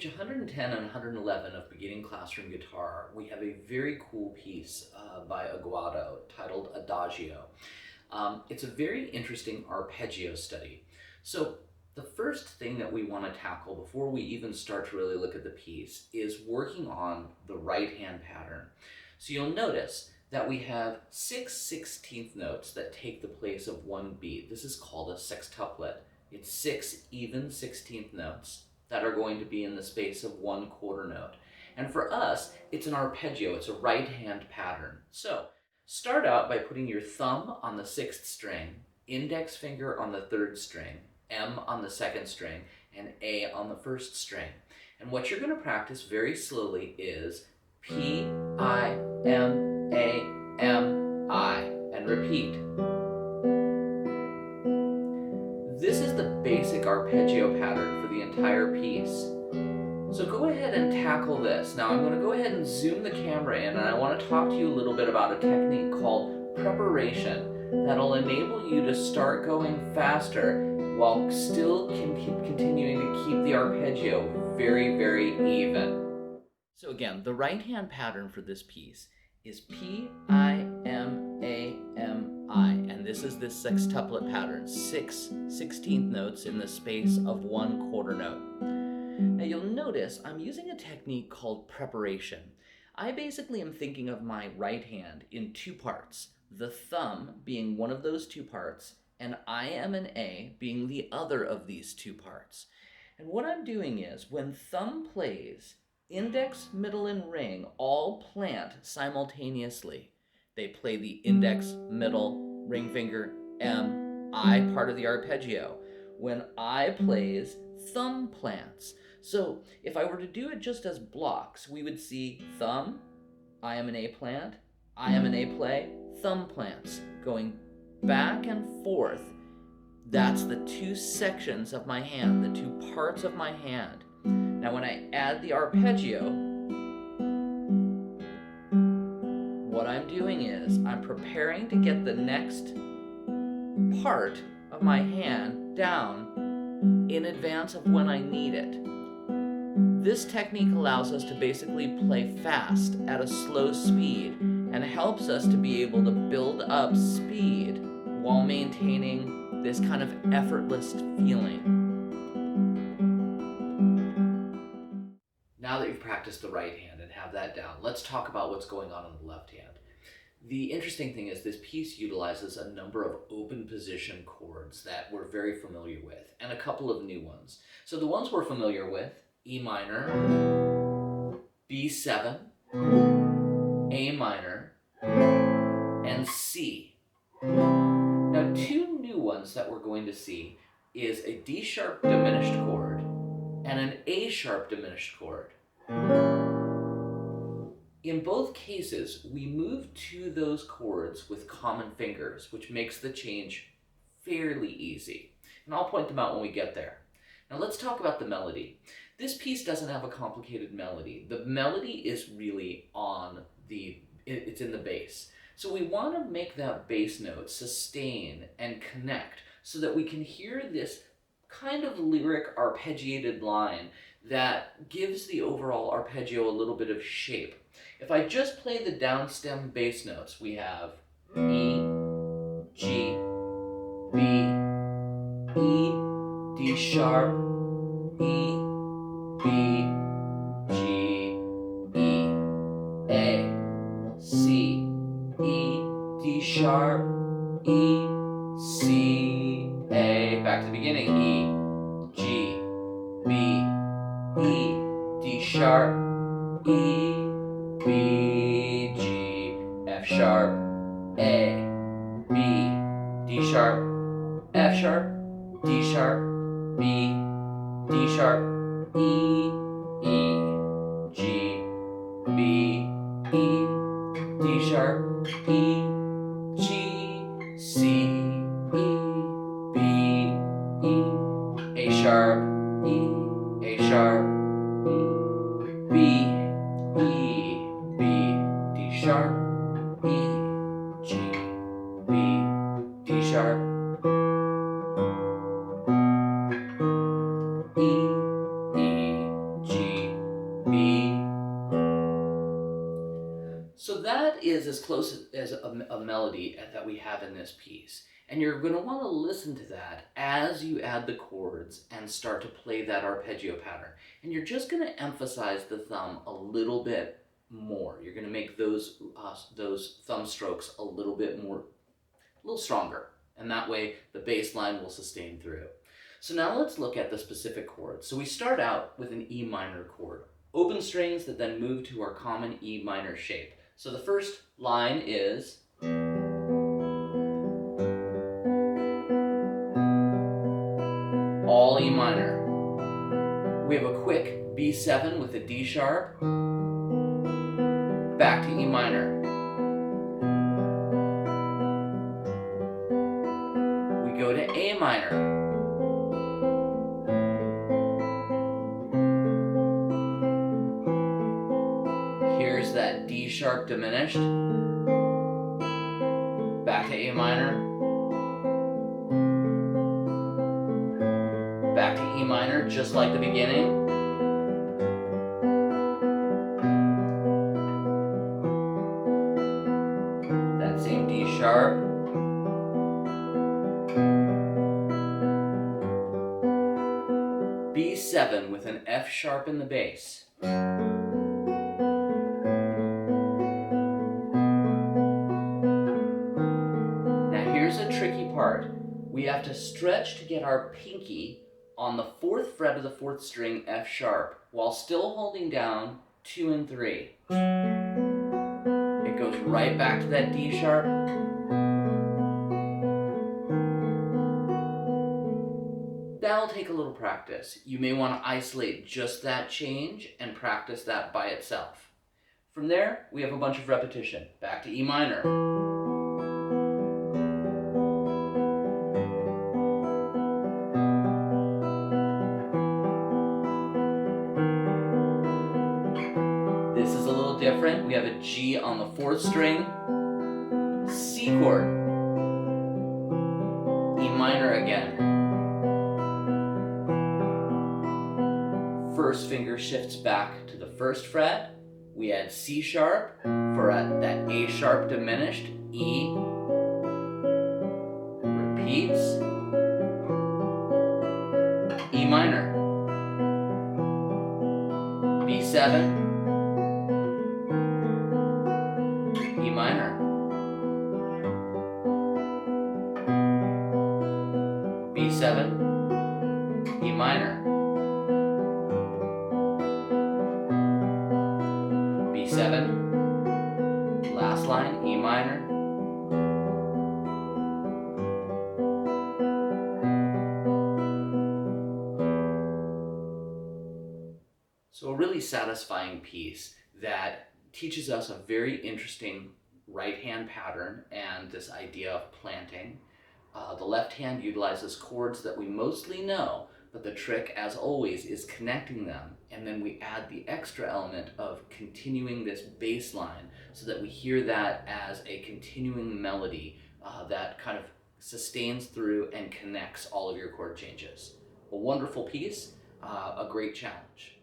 page 110 and 111 of Beginning Classroom Guitar, we have a very cool piece by Aguado titled Adagio. It's a very interesting arpeggio study. So the first thing that we want to tackle before we even start to really look at the piece is working on the right hand pattern. So you'll notice that we have 6 16th notes that take the place of one beat. This is called a sextuplet. It's 6 even 16th notes that are going to be in the space of one quarter note. And for us, it's an arpeggio, it's a right hand pattern. So start out by putting your thumb on the 6th string, index finger on the 3rd string, M on the 2nd string, and A on the 1st string. And what you're going to practice very slowly is P, I, M, A, M, I, and repeat. This is the basic arpeggio pattern for the entire piece. So go ahead and tackle this. Now I'm going to go ahead and zoom the camera in, and I want to talk to you a little bit about a technique called preparation that'll enable you to start going faster while still continuing to keep the arpeggio very, very even. So again, the right hand pattern for this piece is P, I, M, A, M, I, and this is this sextuplet pattern, 6 16th notes in the space of one quarter note. Now you'll notice I'm using a technique called preparation. I basically am thinking of my right hand in two parts, the thumb being one of those two parts, and I, M, and A being the other of these two parts. And what I'm doing is, when thumb plays, index, middle, and ring all plant simultaneously. They play the index, middle, ring finger, M, I part of the arpeggio. When I plays, thumb plants. So if I were to do it just as blocks, we would see thumb, I, M, and A plant, I, M, and A play, thumb plants, going back and forth. That's the two sections of my hand, the two parts of my hand. Now when I add the arpeggio, what I'm doing is I'm preparing to get the next part of my hand down in advance of when I need it. This technique allows us to basically play fast at a slow speed and helps us to be able to build up speed while maintaining this kind of effortless feeling. Now that you've practiced the right hand and have that down, let's talk about what's going on the left hand. The interesting thing is this piece utilizes a number of open position chords that we're very familiar with, and a couple of new ones. So the ones we're familiar with, E minor, B7, A minor, and C. Now two new ones that we're going to see is a D sharp diminished chord and an A sharp diminished chord. In both cases, we move to those chords with common fingers, which makes the change fairly easy. And I'll point them out when we get there. Now let's talk about the melody. This piece doesn't have a complicated melody. The melody is really it's in the bass. So we want to make that bass note sustain and connect so that we can hear this kind of lyric arpeggiated line that gives the overall arpeggio a little bit of shape. If I just play the downstem bass notes, we have E, G, B, E, D sharp, E, B, G, E, A, C, E, D sharp, E, C, A. Back to the beginning. E, G, B, E, D sharp, E, B, G, F sharp, A, B, D sharp, F sharp, D sharp, B, D sharp, E, E, G, B, E, D sharp, E, G, C, E, B, E, A sharp, E, A sharp, E, B, E, B, D sharp, E, G, B, D sharp, E, E, G, So that is as close as a melody that we have in this piece. And you're going to want to listen to that as you add the chords and start to play that arpeggio pattern. And you're just going to emphasize the thumb a little bit more. You're going to make those thumb strokes a little bit more, a little stronger. And that way the bass line will sustain through. So now let's look at the specific chords. So we start out with an E minor chord. Open strings that then move to our common E minor shape. So the first line is all E minor. We have a quick B7 with a D sharp, back to E minor. We go to A minor. Here's that D sharp diminished, back to A minor, back to E minor, just like the beginning. That same D sharp. B7 with an F sharp in the bass. Now here's a tricky part. We have to stretch to get our pinky on the 4th fret of the 4th string F sharp while still holding down 2 and 3. It goes right back to that D sharp. That'll take a little practice. You may want to isolate just that change and practice that by itself. From there, we have a bunch of repetition. Back to E minor. This is a little different. We have a G on the 4th string, C chord, E minor again. First finger shifts back to the 1st fret. We add C sharp for that A sharp diminished. E repeats. E minor. B7. E minor. B7. E minor. B7, last line, E minor, so a really satisfying piece that teaches us a very interesting right hand pattern and this idea of planting. The left hand utilizes chords that we mostly know, but the trick, as always, is connecting them, and then we add the extra element of continuing this bass line so that we hear that as a continuing melody that kind of sustains through and connects all of your chord changes. A wonderful piece, a great challenge.